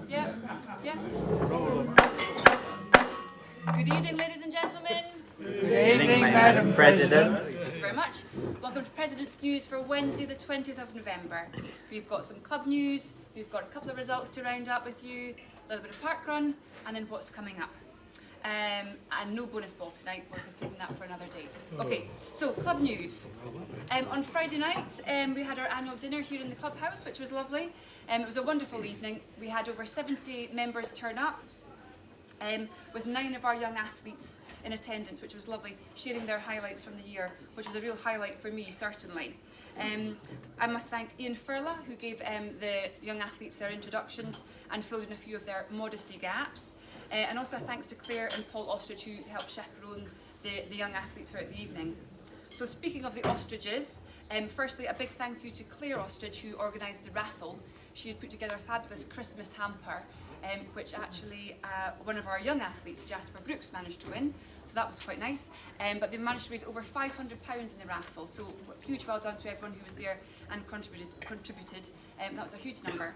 Yeah, yeah. Good evening, ladies and gentlemen. Good evening, Madam President. Thank you very much. Welcome to President's News for Wednesday, the 20th of November. We've got some club news, we've got a couple of results to round up with you, a little bit of park run, and then what's coming up. And no bonus ball tonight, we're saving that for another day. Okay, so club news. On Friday night, we had our annual dinner here in the clubhouse, which was lovely. It was a wonderful evening. We had over 70 members turn up, with 9 of our young athletes in attendance, which was lovely, sharing their highlights from the year, which was a real highlight for me, certainly. I must thank Ian Furla, who gave the young athletes their introductions and filled in a few of their modesty gaps. And also thanks to Claire and Paul Ostrich, who helped chaperone the young athletes throughout the evening. So speaking of the ostriches, firstly a big thank you to Claire Ostrich, who organised the raffle. She had put together a fabulous Christmas hamper, which actually one of our young athletes, Jasper Brooks, managed to win. So that was quite nice. But they managed to raise over £500 in the raffle. So huge well done to everyone who was there and contributed. That was a huge number.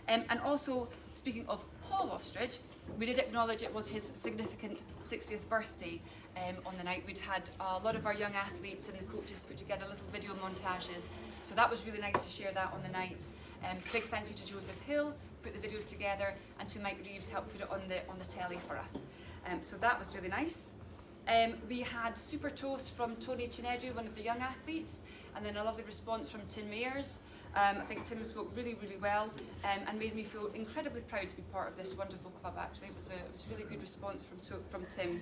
And also, speaking of Paul Ostrich, we did acknowledge it was his significant 60th birthday on the night. We'd had a lot of our young athletes and the coaches put together little video montages. So that was really nice to share that on the night. Big thank you to Joseph Hill, who put the videos together, and to Mike Reeves, helped put it on the telly for us. So that was really nice. We had super toast from Tony Chinedu, one of the young athletes, and then a lovely response from Tim Mayers. I think Tim spoke really, really well, and made me feel incredibly proud to be part of this wonderful club. Actually, it was a really good response from Tim.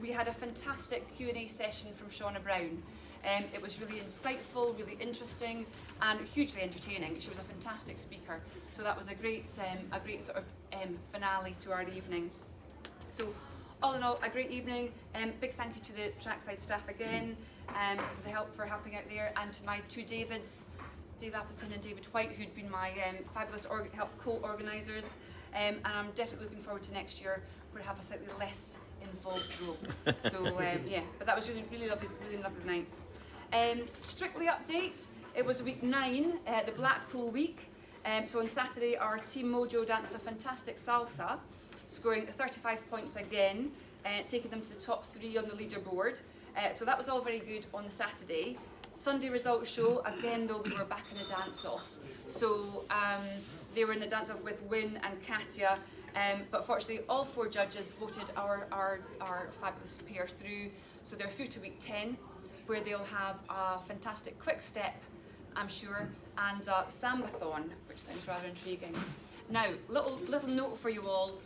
We had a fantastic Q&A session from Shauna Brown. It was really insightful, really interesting, and hugely entertaining. She was a fantastic speaker, so that was a great sort of finale to our evening. So, all in all, a great evening. Big thank you to the trackside staff again for helping out there, and to my two Davids, Dave Appleton and David White, who'd been my fabulous co-organisers, and I'm definitely looking forward to next year where I have a slightly less involved role. So yeah, but that was really lovely night. Strictly update, it was week 9, the Blackpool week. So on Saturday our Team Mojo danced a fantastic salsa, scoring 35 points again, taking them to the top 3 on the leaderboard. So that was all very good on the Saturday. Sunday results show, again though, we were back in the dance-off. So they were in the dance-off with Win and Katya, but fortunately all 4 judges voted our fabulous pair through. So they're through to week 10, where they'll have a fantastic quick step, I'm sure, and a sambathon, which sounds rather intriguing. Now, little note for you all,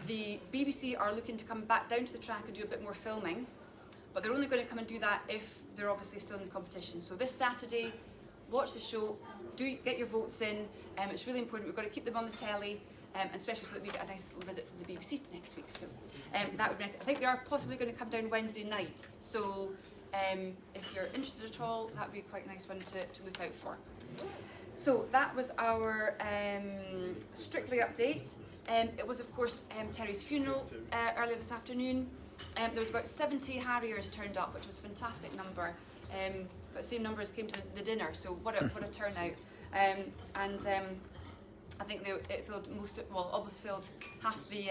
the BBC are looking to come back down to the track and do a bit more filming, but they're only going to come and do that if they're obviously still in the competition. So this Saturday, watch the show, do get your votes in. It's really important. We've got to keep them on the telly, and especially so that we get a nice little visit from the BBC next week. So that would be nice. I think they are possibly going to come down Wednesday night. So if you're interested at all, that would be quite a nice one to look out for. So that was our Strictly update. It was, of course, Terry's funeral earlier this afternoon. There was about 70 Harriers turned up, which was a fantastic number. But the same number as came to the dinner, so what a turnout. I think it filled almost filled half the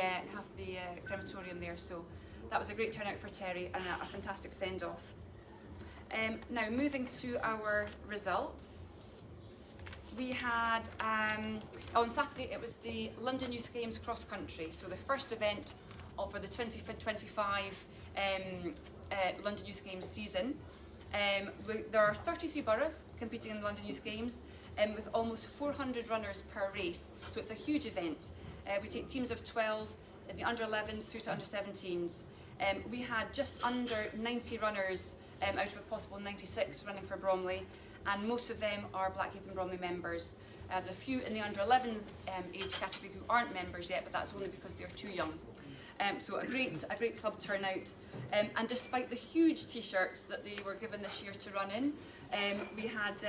crematorium there. So that was a great turnout for Terry and a fantastic send-off. Now moving to our results. We had, on Saturday it was the London Youth Games cross country, so the first event for the 2025 London Youth Games season. There are 33 boroughs competing in the London Youth Games, with almost 400 runners per race, so it's a huge event. We take teams of 12, the under 11s through to under 17s. We had just under 90 runners out of a possible 96 running for Bromley, and most of them are Blackheath and Bromley members. There's a few in the under 11 age category who aren't members yet, but that's only because they're too young. So a great club turnout, and despite the huge t-shirts that they were given this year to run in, we had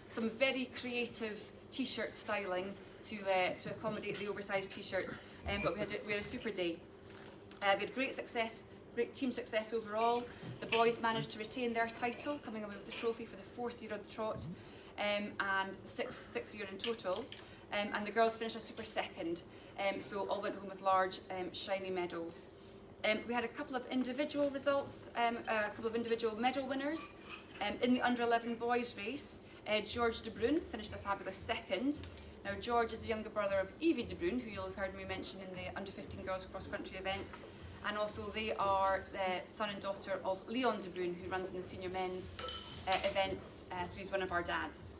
some very creative t-shirt styling to accommodate the oversized t-shirts, but we had a super day. We had great team success overall. The boys managed to retain their title, coming away with the trophy for the 4th year on the trot, and sixth year in total. and the girls finished a super second, so all went home with large shiny medals. We had a couple of individual results, a couple of individual medal winners. In the under-11 boys race, George De Bruyne finished a fabulous second. Now George is the younger brother of Evie De Bruyne, who you'll have heard me mention in the under-15 girls cross-country events, and also they are the son and daughter of Leon De Bruyne, who runs in the senior men's events, so he's one of our dads.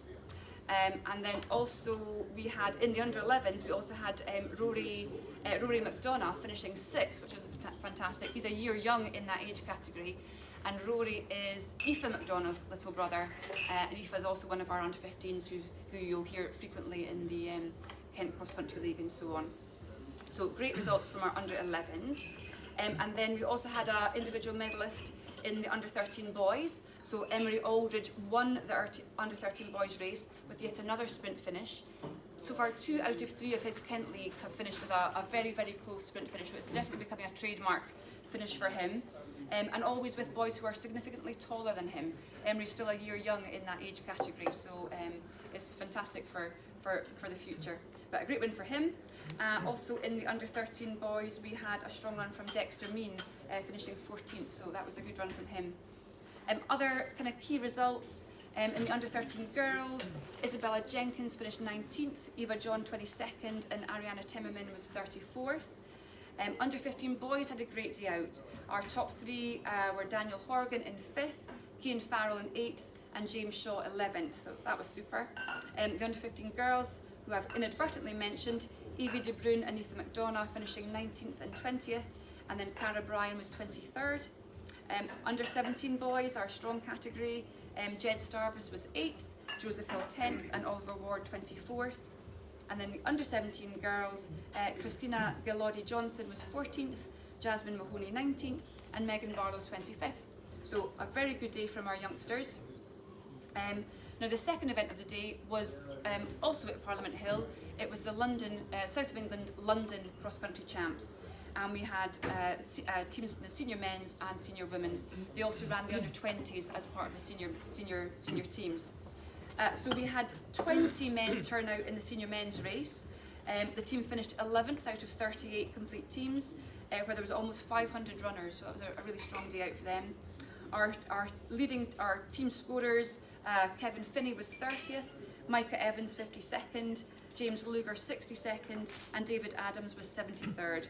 And then also we had, in the under-11s, we also had Rory McDonough finishing 6th, which was fantastic. He's a year young in that age category. And Rory is Aoife McDonough's little brother, and Aoife is also one of our under-15s who you'll hear frequently in the Kent Cross Country League and so on. So great results from our under-11s. And then we also had an individual medalist in the under-13 boys. So Emery Aldridge won the under-13 boys race with yet another sprint finish. So far, 2 out of 3 of his Kent leagues have finished with a very, very close sprint finish, so it's definitely becoming a trademark finish for him. And always with boys who are significantly taller than him. Emery's still a year young in that age category, so it's fantastic for the future. But a great win for him. Also in the under-13 boys, we had a strong run from Dexter Mean, finishing 14th, so that was a good run from him. Other kind of key results in the under-13 girls, Isabella Jenkins finished 19th, Eva John 22nd, and Ariana Timmerman was 34th. Under-15 boys had a great day out. Our top 3 were Daniel Horgan in 5th, Cian Farrell in 8th, and James Shaw 11th, so that was super. The under-15 girls, who I've inadvertently mentioned, Evie De Bruyne and Aoife McDonough finishing 19th and 20th, and then Cara Bryan was 23rd. Under-17 boys, our strong category, Jed Starvis was 8th, Joseph Hill 10th, and Oliver Ward 24th. And then the under-17 girls, Christina Galodi Johnson was 14th, Jasmine Mahoney 19th, and Megan Barlow 25th. So a very good day from our youngsters. Now the second event of the day was also at Parliament Hill. It was the South of England London cross-country champs. And we had teams in the senior men's and senior women's. They also ran the under-20s as part of the senior teams. So we had 20 men turn out in the senior men's race. The team finished 11th out of 38 complete teams, where there was almost 500 runners, so that was a really strong day out for them. Our team scorers, Kevin Finney was 30th, Micah Evans 52nd, James Luger 62nd, and David Adams was 73rd.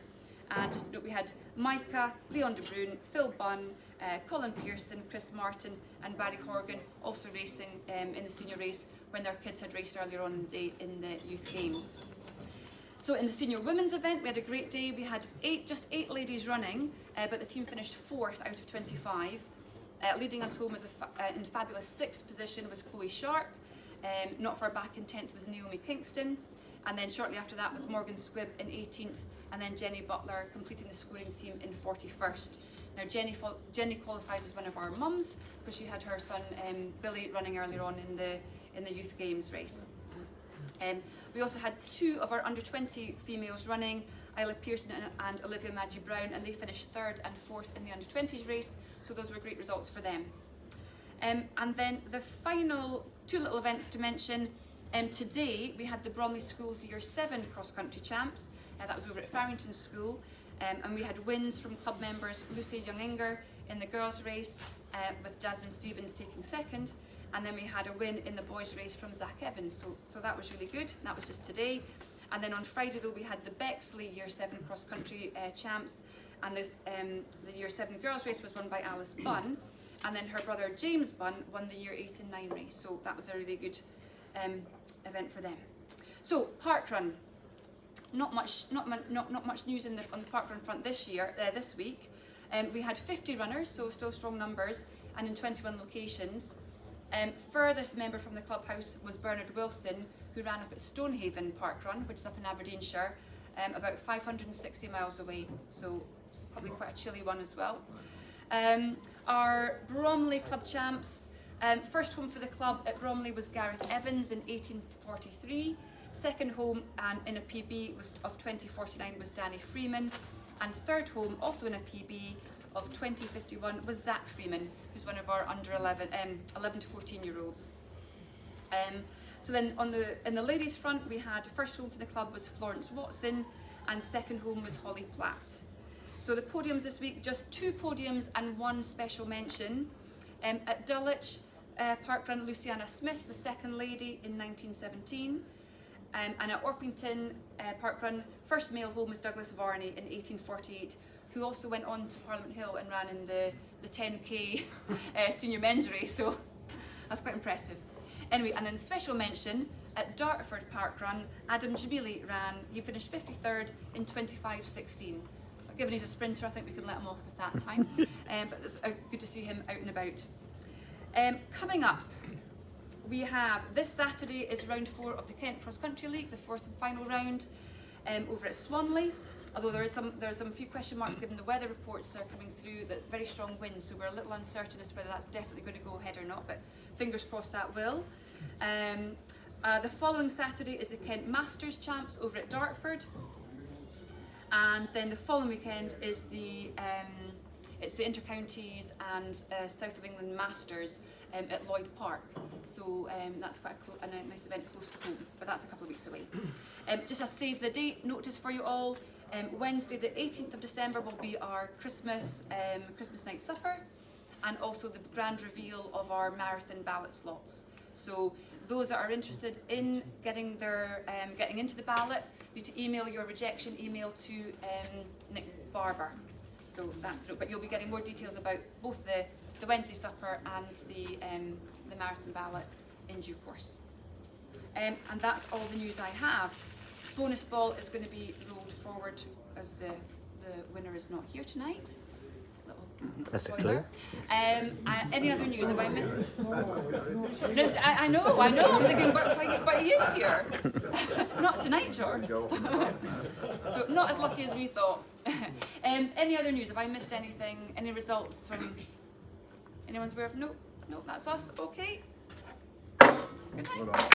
And just note we had Micah, Leon De Bruyne, Phil Bunn, Colin Pearson, Chris Martin and Barry Horgan also racing in the senior race when their kids had raced earlier on in the day in the youth games. So in the senior women's event we had a great day. We had just eight ladies running, but the team finished 4th out of 25. Leading us home in fabulous 6th position was Chloe Sharp. Not far back in 10th was Naomi Kingston. And then shortly after that was Morgan Squibb in 18th, and then Jenny Butler completing the scoring team in 41st. Now Jenny qualifies as one of our mums because she had her son Billy running earlier on in the youth games race. We also had 2 of our under 20 females running, Isla Pearson and Olivia Maggie Brown, and they finished 3rd and 4th in the under 20s race, so those were great results for them. And then the final 2 little events to mention. Today we had the Bromley School's Year 7 cross-country champs. That was over at Farrington School, and we had wins from club members Lucy Younginger in the girls' race, with Jasmine Stevens taking 2nd, and then we had a win in the boys' race from Zach Evans. So that was really good. That was just today. And then on Friday though we had the Bexley Year 7 cross-country champs, and the Year 7 girls' race was won by Alice Bunn, and then her brother James Bunn won the Year 8 and 9 race. So that was a really good event for them. So parkrun, not much news on the parkrun front this week. We had 50 runners, so still strong numbers, and in 21 locations. Furthest member from the clubhouse was Bernard Wilson, who ran up at Stonehaven Parkrun, which is up in Aberdeenshire, about 560 miles away, so probably quite a chilly one as well. Our Bromley club champs. First home for the club at Bromley was Gareth Evans in 1843. Second home and in a PB of 2049 was Danny Freeman. And third home, also in a PB of 2051, was Zach Freeman, who's one of our under 11 to 14 year olds. So then in the ladies' front, we had first home for the club was Florence Watson, and second home was Holly Platt. So the podiums this week, just 2 podiums and 1 special mention. At Dulwich Parkrun, Luciana Smith was second lady in 1917. And at Orpington Parkrun, first male home was Douglas Varney in 1848, who also went on to Parliament Hill and ran in the 10k senior men's race, so that's quite impressive. Anyway, and then special mention, at Dartford Parkrun, Adam Jamili ran, he finished 53rd in 25:16. Given he's a sprinter, I think we can let him off with that time, but it's good to see him out and about. Coming up, we have, this Saturday is round 4 of the Kent Cross Country League, the 4th and final round, over at Swanley. Although there are some few question marks given the weather reports that are coming through, that very strong winds, so we're a little uncertain as to whether that's definitely going to go ahead or not, but fingers crossed that will. The following Saturday is the Kent Masters Champs over at Dartford, and then the following weekend is it's the Intercounties and South of England Masters at Lloyd Park. So that's quite a nice event close to home, but that's a couple of weeks away. Just a save the date notice for you all. Wednesday the 18th of December will be our Christmas night supper, and also the grand reveal of our marathon ballot slots. So those that are interested in getting into the ballot need to email your rejection email to Nick Barber. So that's it. But you'll be getting more details about both the Wednesday supper and the marathon ballot in due course. And that's all the news I have. Bonus ball is going to be rolled forward as the winner is not here tonight. Little spoiler. Any other news? Have I missed? No, I know. I'm thinking, but he is here. Not tonight, George. So not as lucky as we thought. Any other news? Have I missed anything? Any results from anyone's aware of? No, that's us. Okay. Good night.